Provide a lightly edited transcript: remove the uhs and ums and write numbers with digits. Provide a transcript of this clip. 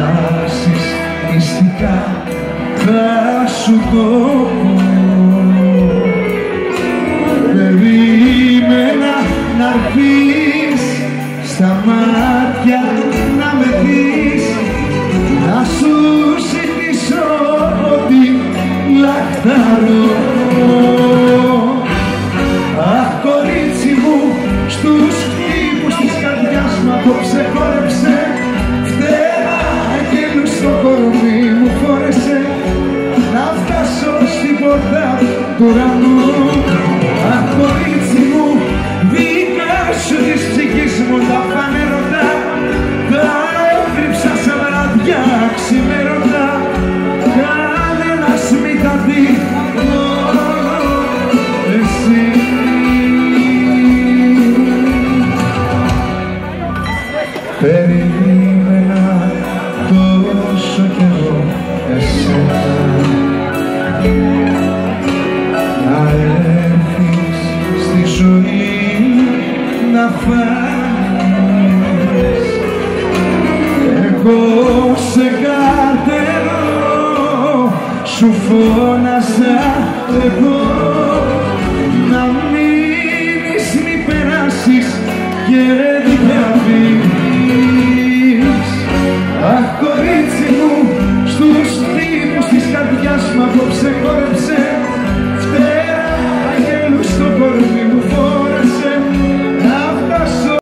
φτάσεις μυστικά θα σου το πω. Περίμενα να'ρθείς στα μάτια να με δεις, να σου ζητήσω ό,τι λαχταρώ. Αχ, κορίτσι μου, στους χτύπους της καρδιάς μου απόψε χόρεψε, φτερά αγγέλους στο κορμί μου φόρεσε, να φτάσω στην πόρτα του ουρανού. Αχ, κορίτσι μου, δικά σου της ψυχής μου τα φανέρωτα, τα έτριψα σε βραδιά ξημέρωτα, κανένας μη τα δει, εσύ. Περίμενα τόσο καιρό εσένα, να έρθεις στη ζωή να φανείς. Εγώ σε καρτερώ, σου φώνασα εγώ, να μείνεις μη περάσεις και